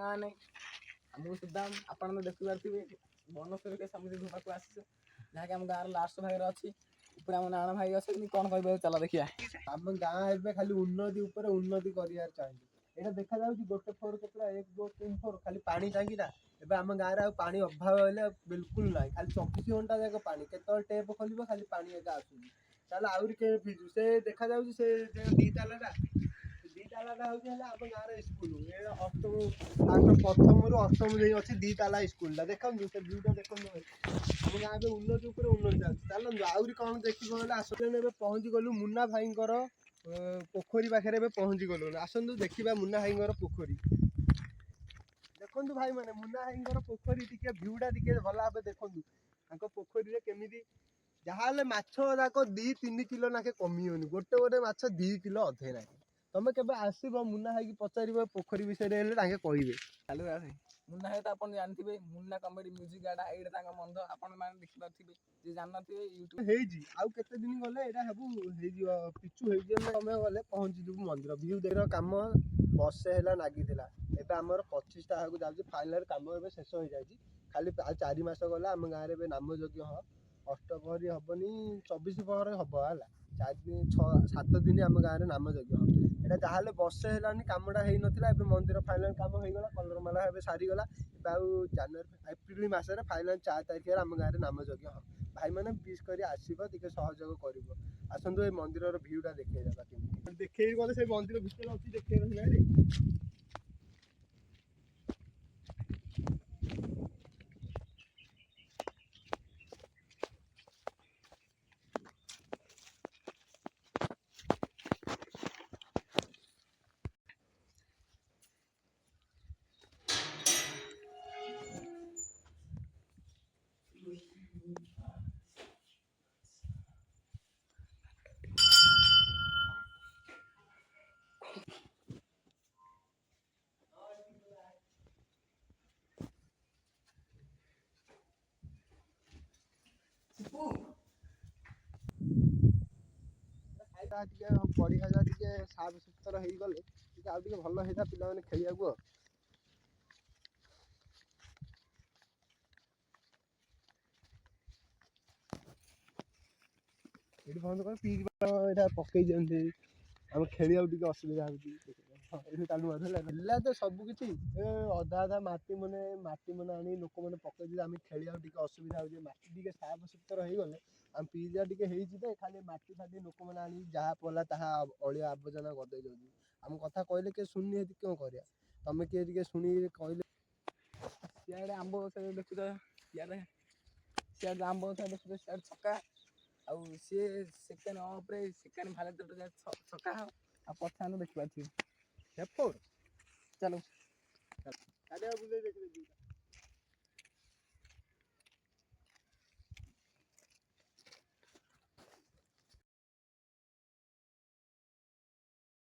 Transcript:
ସାଙ୍ଗମାନେ ଆମକୁ ସୁଦ୍ଧା ଆପଣ ତ ଦେଖିପାରୁଥିବେ ବନସ୍ତରୀ ସମିତି ଧୋବାକୁ ଆସିଛୁ, ଯାହାକି ଆମ ଗାଁର ଲାଷ୍ଟ ଭାଗରେ ଅଛି। ଉପରେ ଆମ ନାଣ ଭାଇ ଅଛନ୍ତି, କ'ଣ କହିବେ ଚାଲ ଦେଖିବା। ଆମ ଗାଁ ଏବେ ଖାଲି ଉନ୍ନତି ଉପରେ ଉନ୍ନତି କରିବାର ଚାହିଁଛୁ। ଏଇଟା ଦେଖାଯାଉଛି ଗୋଟେ ଫ୍ଲୋର କେତେଟା 1 2 3 4 ଖାଲି ପାଣି ଟାଙ୍କି ନା। ଏବେ ଆମ ଗାଁରେ ଆଉ ପାଣି ଅଭାବ ହେଲେ ବିଲକୁଲ ନାହିଁ, ଖାଲି 24 ଘଣ୍ଟା ଯାକ ପାଣି। କେତେବେଳେ ଟେପ୍ ଖୋଲିବ ଖାଲି ପାଣି ଏକା ଆସୁଛି। ତାହେଲେ ଆହୁରି କେବେ ଫିଜୁ ସେ ଦେଖାଯାଉଛି ସେ ଦି ତାଲାଟା ହଉଛି ହେଲା ଆମ ଗାଁର ସ୍କୁଲ। ଏ ଅଷ୍ଟମ ପ୍ରଥମରୁ ଅଷ୍ଟମ ଯାଇ ଅଛି 2 ତାଲା ସ୍କୁଲଟା। ଦେଖନ୍ତୁ ସେ ଭିଉଟା ଦେଖନ୍ତୁ ଭାଇ। ଆମ ଗାଁ ଏବେ ଉନ୍ନତି ଉପରେ ଉନ୍ନତି ଚାଲିଛି। ଚାଲନ୍ତୁ ଆହୁରି କ'ଣ ଦେଖିବ ହେଲେ ଆସନ୍ତୁ। ଏବେ ପହଞ୍ଚି ଗଲୁ ମୁନା ଭାଇଙ୍କର ପୋଖରୀ ପାଖରେ ଏବେ ପହଞ୍ଚି ଗଲୁ। ଆସନ୍ତୁ ଦେଖିବା ମୁନା ଭାଇଙ୍କର ପୋଖରୀ। ଦେଖନ୍ତୁ ଭାଇ ମାନେ ମୁନା ଭାଇଙ୍କର ପୋଖରୀ ଟିକେ ଭିଉଟା ଟିକେ ଭଲ ଭାବେ ଦେଖନ୍ତୁ। ତାଙ୍କ ପୋଖରୀରେ କେମିତି ଯାହାହେଲେ ମାଛ ଯାକ 2-3 କିଲୋ ନାକେ କମିବନି। ଗୋଟେ ମାଛ 2 କିଲୋ ଅଧେ ନାହିଁ। ତମେ କେବେ ଆସିବ ମୁନା ଭାଇକି ପଚାରିବ ପୋଖରୀ ବିଷୟରେ ହେଲେ ତାଙ୍କେ କହିବେ। ଚାଲୁ ଆସେ ମୁନା ଭାଇ ତ ଆପଣ ଜାଣିଥିବେ, ମୁନା କମେଡି ମ୍ୟୁଜିକ୍ ଗାଡା ଏଇଟା ତାଙ୍କ ବନ୍ଧ। ଆପଣ ମାନେ ଦେଖିପାରୁଥିବେ, ଯେ ଜାଣିନଥିବେ ୟୁଟ୍ୟୁବ ହେଇଛି। ଆଉ କେତେ ଦିନ ଗଲେ ଏଇଟା ସବୁ ହେଇଯିବ, ପିଚୁ ହେଇଯିବ। ସମୟ ଗଲେ ପହଞ୍ଚିଯିବୁ ମନ୍ଦିର। ଭିଉ ଦେଖ କାମ ବର୍ଷେ ହେଲା ଲାଗିଥିଲା, ଏବେ ଆମର 25ଟା ହେବାକୁ ଯାଉଛି। ଫାଇନାଲ କାମ ଏବେ ଶେଷ ହେଇଯାଇଛି। ଖାଲି ଆଉ 4 ମାସ ଗଲେ ଆମ ଗାଁରେ ଏବେ ନାମ ଯଜ୍ଞ ହବ। ଅଷ୍ଟପ୍ରହରୀ ହବନି, 24 ପ୍ରହରୀ ହବ ହେଲା। 7 ଦିନ ଆମ ଗାଁରେ ନାମ ଯଜ୍ଞ ହବ। ଏଇଟା ଯାହାହେଲେ ବର୍ଷେ ହେଲାନି କାମଟା ହେଇନଥିଲା। ଏବେ ମନ୍ଦିର ଫାଇନାଲ କାମ ହେଇଗଲା, କଲର ମାଲା ଏବେ ସାରିଗଲା। ଏବେ ଆଉ ଏପ୍ରିଲ ମାସରେ ଫାଇନାଲ 4 ତାରିଖରେ ଆମ ଗାଁରେ ନାମ ଯଜ୍ଞ ହବ। ଭାଇମାନେ ବିଶ୍ କରି ଆସିବ, ଟିକେ ସହଯୋଗ କରିବ। ଆସନ୍ତୁ ଏଇ ମନ୍ଦିରର ଭିଉଟା ଦେଖେଇଦେବା। କେମିତି ଦେଖେଇବି ଗଲେ ସେଇ ମନ୍ଦିର ଭିତରେ ଅଛି, ଦେଖେଇବା ସିନାରେ। ଟିକେ ପଡ଼ିଆ ଟିକେ ସାଫ ସୁତର ହେଇଗଲେ ଟିକେ ଆଉ ଟିକେ ଭଲ ହେଇଥା ପିଲାମାନେ ଖେଳିବାକୁ। ଏଠି ବନ୍ଦ କରି ପିଇକି ଏଇଟା ପକେଇ ଦିଅନ୍ତି। ଆମେ ଖେଳିବାକୁ ଟିକେ ଅସୁବିଧା ହଉଛି। ହେଲା ତ ସବୁ କିଛି ଅଧା ମାଟି ମାନେ ଆଣି ଲୋକମାନେ ପକେଇଦେଲେ। ଆମେ ଖେଳିବାକୁ ଟିକେ ଅସୁବିଧା ହଉଛି। ମାଟି ଟିକେ ସାଫ ସୁତର ହେଇଗଲେ ଆମ ପିଜା ଟିକେ ହେଇଛି ଯେ ଖାଲି ମାଟି ଫାଟି ଲୋକମାନେ ଆଣି ଯାହା ପଡ଼ିଲା ତାହା ଅଳିଆ ଆବର୍ଜନା ଗଦେଇ ଦଉଛନ୍ତି। ଆମ କଥା କହିଲେ କିଏ ଶୁଣୁନି, ଏଠି କ'ଣ କରିବା? ତମେ କିଏ ଟିକେ ଶୁଣିକି କହିଲେ। ସିଆଡ଼େ ଆମ୍ବ ଗଛ ଦେଖୁଛ, ସିଆଡ଼େ ଆମ୍ବ ଗଛ ଦେଖୁଛ, ସିଆଡ଼େ ଛକା। ଆଉ ସିଏ ସେକେଣ୍ଡ ଅଫ୍ରେ ସେକେଣ୍ଡ ଭାଲେ ଛକା ହବ। ଆଉ ପଛ ଦେଖିପାରୁଥିବେ। ଚାଲ ଚାଲୁ ବୁଲେଇ ଦେଖିବେ।